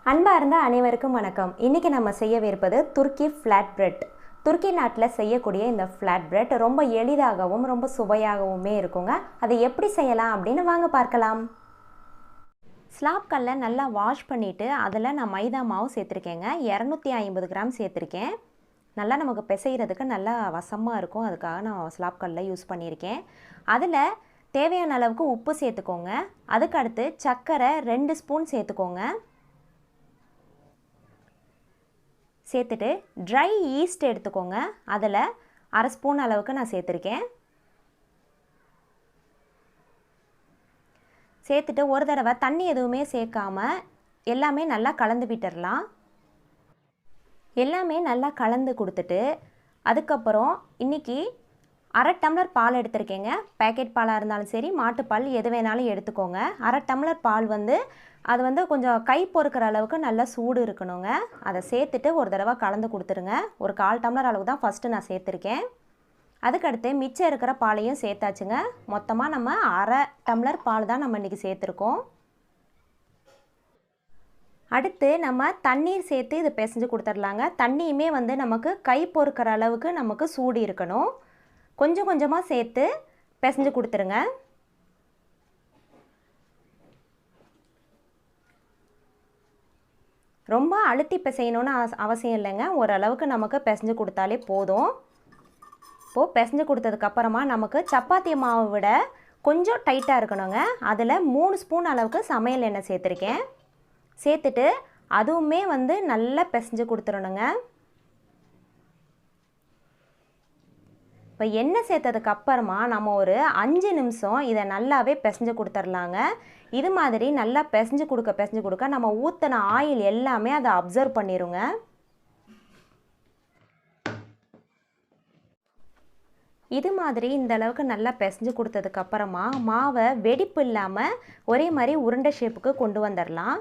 அன்பார்ந்த அனைவருக்கும் வணக்கம். இன்றைக்கி நம்ம செய்யவிருப்பது துருக்கி ஃப்ளாட் பிரெட். துருக்கி நாட்டில் செய்யக்கூடிய இந்த ஃப்ளாட் பிரெட் ரொம்ப எளிதாகவும் ரொம்ப சுவையாகவுமே இருக்குங்க. அதை எப்படி செய்யலாம் அப்படின்னு வாங்க பார்க்கலாம். ஸ்லாப் கல்லை நல்லா வாஷ் பண்ணிவிட்டு அதில் நான் மைதா மாவு சேர்த்துருக்கேங்க. 250 கிராம் சேர்த்துருக்கேன். நல்லா நமக்கு பிசைகிறதுக்கு நல்லா வசமாக இருக்கும், அதுக்காக நான் ஸ்லாப் கல்லை யூஸ் பண்ணியிருக்கேன். அதில் தேவையான அளவுக்கு உப்பு சேர்த்துக்கோங்க. அதுக்கடுத்து சர்க்கரை 2 ஸ்பூன் சேர்த்துக்கோங்க. சேர்த்துட்டு ட்ரை ஈஸ்ட் எடுத்துக்கோங்க. அதில் 1/2 ஸ்பூன் அளவுக்கு நான் சேர்த்துருக்கேன். சேர்த்துட்டு ஒரு தடவை தண்ணி எதுவுமே சேர்க்காமல் எல்லாமே நல்லா கலந்து விட்டுடலாம். எல்லாமே நல்லா கலந்து கொடுத்துட்டு அதுக்கப்புறம் இன்றைக்கி 1/2 டம்ளர் பால் எடுத்திருக்கேங்க. பேக்கெட் பாலாக இருந்தாலும் சரி, மாட்டுப்பால் எது வேணாலும் எடுத்துக்கோங்க. 1/2 டம்ளர் பால் அது கொஞ்சம் கை பொறுக்கிற அளவுக்கு நல்லா சூடு இருக்கணுங்க. அதை சேர்த்துட்டு ஒரு தடவை கலந்து கொடுத்துருங்க. ஒரு 1/4 டம்ளர் அளவு தான் ஃபஸ்ட்டு நான் சேர்த்துருக்கேன். அதுக்கடுத்து மிச்சம் இருக்கிற பாலையும் சேர்த்தாச்சுங்க. மொத்தமாக நம்ம 1/2 டம்ளர் பால் தான் நம்ம இன்றைக்கி சேர்த்துருக்கோம். அடுத்து நம்ம தண்ணீர் சேர்த்து இதை பிசைஞ்சு கொடுத்துடலாங்க. தண்ணியுமே நமக்கு கை பொறுக்கிற அளவுக்கு நமக்கு சூடு இருக்கணும். கொஞ்சம் கொஞ்சமாக சேர்த்து பிசைஞ்சு கொடுத்துருங்க. ரொம்ப அழுத்தி பிசையணும்னு அவசியம் இல்லைங்க. ஓரளவுக்கு நமக்கு பிசைஞ்சு கொடுத்தாலே போதும். இப்போது பிசைஞ்சு கொடுத்ததுக்கப்புறமா நமக்கு சப்பாத்தி மாவை விட கொஞ்சம் டைட்டாக இருக்கணுங்க. அதில் 3 ஸ்பூன் அளவுக்கு சமையல் எண்ணெய் சேர்த்துருக்கேன். சேர்த்துட்டு அதுவுமே நல்லா பிசைஞ்சு கொடுத்துடணுங்க. இப்போ எண்ணெய் சேர்த்ததுக்கப்புறமா நம்ம ஒரு 5 நிமிஷம் இதை நல்லாவே பிசைஞ்சு கொடுத்துர்லாங்க. இது மாதிரி நல்லா பிசைஞ்சு கொடுக்க நம்ம ஊற்றின ஆயில் எல்லாமே அதை அப்சர்வ் பண்ணிடுங்க. இது மாதிரி இந்த அளவுக்கு நல்லா பிசைஞ்சு கொடுத்ததுக்கப்புறமா மாவை வெடிப்பு இல்லாமல் ஒரே மாதிரி உருண்டை ஷேப்புக்கு கொண்டு வந்துடலாம்.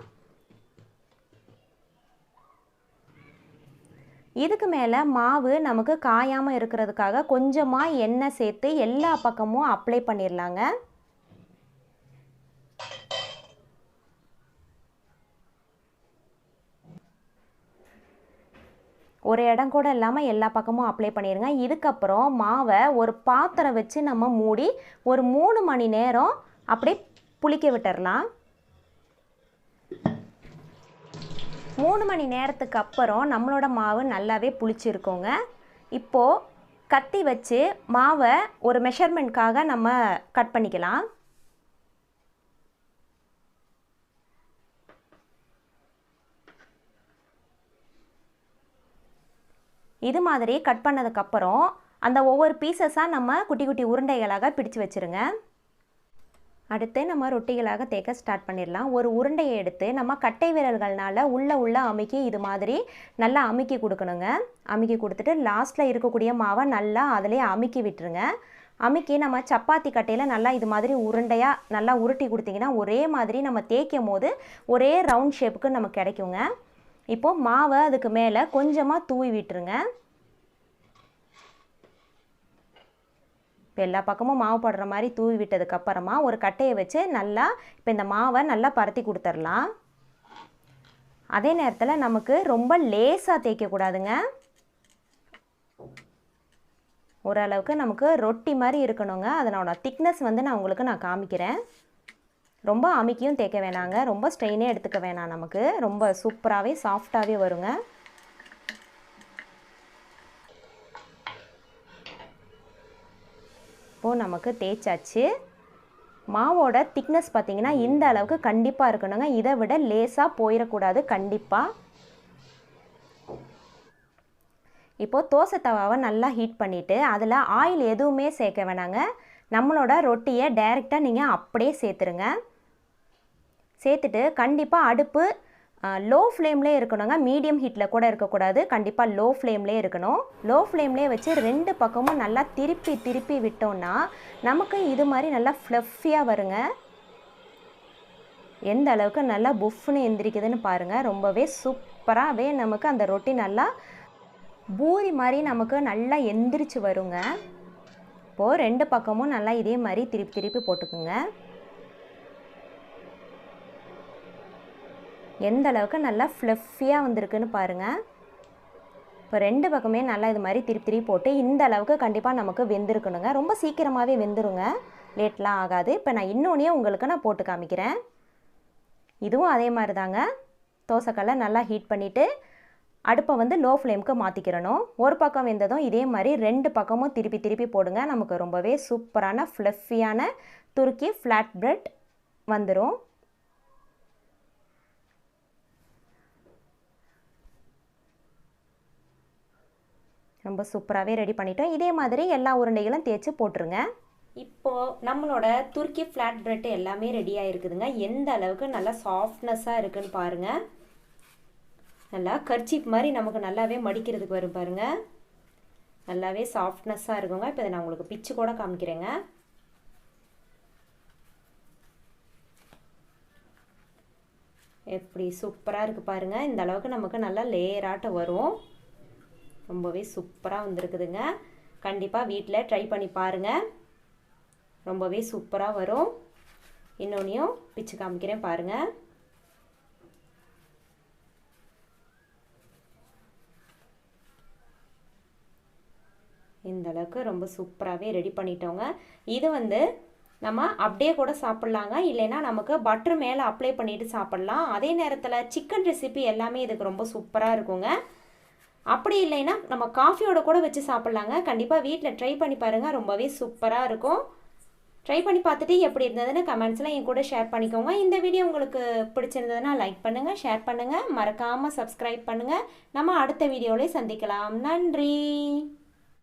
இதுக்கு மேலே மாவு நமக்கு காயாமல் இருக்கிறதுக்காக கொஞ்சமாக எண்ணெய் சேர்த்து எல்லா பக்கமும் அப்ளை பண்ணிடலாங்க. ஒரு இடம் கூட இல்லாமல் எல்லா பக்கமும் அப்ளை பண்ணிடுங்க. இதுக்கப்புறம் மாவை ஒரு பாத்திரம் வச்சு நம்ம மூடி ஒரு 3 மணி நேரம் அப்படியே புளிக்க விட்டுடலாம். 3 மணி நேரத்துக்கு அப்புறம் நம்மளோட மாவு நல்லாவே புளிச்சிருக்கோங்க. இப்போது கத்தி வச்சு மாவை ஒரு மெஷர்மெண்ட்காக நம்ம கட் பண்ணிக்கலாம். இது மாதிரி கட் பண்ணதுக்கப்புறம் அந்த ஒவ்வொரு பீசஸாக நம்ம குட்டி குட்டி உருண்டைகளாக பிடிச்சு வச்சுருங்க. அடுத்து நம்ம ரொட்டிகளாக தேய்க்க ஸ்டார்ட் பண்ணிடலாம். ஒரு உருண்டையை எடுத்து நம்ம கட்டை விரல்கள்னால உள்ள அமுக்கி இது மாதிரி நல்லா அமுக்கி கொடுக்கணுங்க. அமுக்கி கொடுத்துட்டு லாஸ்ட்டில் இருக்கக்கூடிய மாவை நல்லா அதிலே அமுக்கி விட்டுருங்க. அமுக்கி நம்ம சப்பாத்தி கட்டையில் நல்லா இது மாதிரி உருண்டையாக நல்லா உருட்டி கொடுத்திங்கன்னா ஒரே மாதிரி நம்ம தேய்க்கும் போது ஒரே ரவுண்ட் ஷேப்புக்கு நமக்கு கிடைக்குங்க. இப்போது மாவை அதுக்கு மேலே கொஞ்சமாக தூவி விட்டுருங்க. இப்போ எல்லா பக்கமும் மாவு போடுற மாதிரி தூவி விட்டதுக்கப்புறமா ஒரு கட்டையை வச்சு நல்லா இப்போ இந்த மாவை நல்லா பரத்தி கொடுத்துடலாம். அதே நேரத்தில் நமக்கு ரொம்ப லேசாக தேய்க்கக்கூடாதுங்க. ஓரளவுக்கு நமக்கு ரொட்டி மாதிரி இருக்கணுங்க. அதனோட திக்னஸ் நான் உங்களுக்கு காமிக்கிறேன். ரொம்ப அமுக்கியும் தேய்க்க வேணாங்க, ரொம்ப ஸ்ட்ரெயினே எடுத்துக்க வேணாம். நமக்கு ரொம்ப சூப்பராகவே சாஃப்டாகவே வருங்க. இப்போது நமக்கு தேய்ச்சாச்சு. மாவோட திக்னஸ் பார்த்திங்கன்னா இந்த அளவுக்கு கண்டிப்பாக இருக்கணுங்க. இதை விட லேசாக போயிடக்கூடாது கண்டிப்பாக. இப்போது தோசை தவாவை நல்லா ஹீட் பண்ணிவிட்டு அதில் ஆயில் எதுவுமே சேர்க்க வேணாங்க. நம்மளோட ரொட்டியை டைரெக்டாக நீங்கள் அப்படியே சேர்த்துருங்க. சேர்த்துட்டு கண்டிப்பாக அடுப்பு லோ ஃப்ளேம்லேயே இருக்கணுங்க. மீடியம் ஹீட்டில் கூட இருக்கக்கூடாது, கண்டிப்பாக லோ ஃப்ளேம்லேயே இருக்கணும். லோ ஃப்ளேம்லேயே வச்சு 2 பக்கமும் நல்லா திருப்பி விட்டோம்னா நமக்கு இது மாதிரி நல்லா ஃப்ளஃபியாக வருங்க. எந்த அளவுக்கு நல்லா புஃப்னு எந்திரிக்குதுன்னு பாருங்கள். ரொம்பவே சூப்பராகவே நமக்கு அந்த ரொட்டி நல்லா பூரி மாதிரி நமக்கு நல்லா எந்திரிச்சு வருங்க. இப்போது 2 பக்கமும் நல்லா இதே மாதிரி திருப்பி போட்டுக்குங்க. எந்த அளவுக்கு நல்லா ஃப்ளஃபியாக வந்திருக்குன்னு பாருங்கள். இப்போ 2 பக்கமே நல்லா இது மாதிரி திருப்பி போட்டு இந்த அளவுக்கு கண்டிப்பாக நமக்கு வெந்திருக்கணுங்க. ரொம்ப சீக்கிரமாகவே வெந்துருங்க, லேட்லாம் ஆகாது. இப்போ நான் இன்னொன்றையும் உங்களுக்கு நான் போட்டு காமிக்கிறேன். இதுவும் அதே மாதிரி தாங்க. தோசைக்கல்லை நல்லா ஹீட் பண்ணிவிட்டு அடுப்பை வந்து லோ ஃப்ளேமுக்கு மாற்றிக்கிறணும். ஒரு பக்கம் வெந்ததும் இதே மாதிரி 2 பக்கமும் திருப்பி போடுங்க. நமக்கு ரொம்பவே சூப்பரான ஃப்ளஃபியான துருக்கி ஃப்ளாட் பிரெட் வந்துடும். ரொம்ப சூப்பராகவே ரெடி பண்ணிட்டோம். இதே மாதிரி எல்லா உருண்டைகளும் தேய்ச்சி போட்டுருங்க. இப்போது நம்மளோட துருக்கி ஃப்ளாட் பிரெட் எல்லாமே ரெடியாக இருக்குதுங்க. எந்த அளவுக்கு நல்லா சாஃப்ட்னஸாக இருக்குதுன்னு பாருங்கள். நல்லா கர்ச்சீப் மாதிரி நமக்கு நல்லாவே மடிக்கிறதுக்கு வரும் பாருங்கள். நல்லாவே சாஃப்ட்னஸாக இருக்குங்க. இப்போ இதை நான் உங்களுக்கு பிச்சு கூட காமிக்கிறேங்க. எப்படி சூப்பராக இருக்குது பாருங்கள். இந்த அளவுக்கு நமக்கு நல்லா லேயராட்ட வரும். ரொம்பவே சூப்பராக வந்திருக்குதுங்க. கண்டிப்பாக வீட்டில் ட்ரை பண்ணி பாருங்கள். ரொம்பவே சூப்பராக வரும். இன்னொன்றையும் பிச்சு காமிக்கிறேன் பாருங்கள். இந்த அளவுக்கு ரொம்ப சூப்பராகவே ரெடி பண்ணிட்டோங்க. இது வந்து நம்ம அப்படியே கூட சாப்பிட்லாங்க, இல்லைன்னா நமக்கு பட்டர் மேலே அப்ளை பண்ணிவிட்டு சாப்பிட்லாம். அதே நேரத்தில் சிக்கன் ரெசிபி எல்லாமே இதுக்கு ரொம்ப சூப்பராக இருக்குங்க. அப்படி இல்லைன்னா நம்ம காஃபியோட கூட வச்சு சாப்பிட்லாங்க. கண்டிப்பாக வீட்டில் ட்ரை பண்ணி பாருங்கள். ரொம்பவே சூப்பராக இருக்கும். ட்ரை பண்ணி பார்த்துட்டு எப்படி இருந்ததுன்னு கமெண்ட்ஸில் என் கூட ஷேர் பண்ணிக்கோங்க. இந்த வீடியோ உங்களுக்கு பிடிச்சிருந்ததுன்னா லைக் பண்ணுங்கள், ஷேர் பண்ணுங்கள், மறக்காமல் சப்ஸ்கிரைப் பண்ணுங்கள். நம்ம அடுத்த வீடியோவிலே சந்திக்கலாம். நன்றி.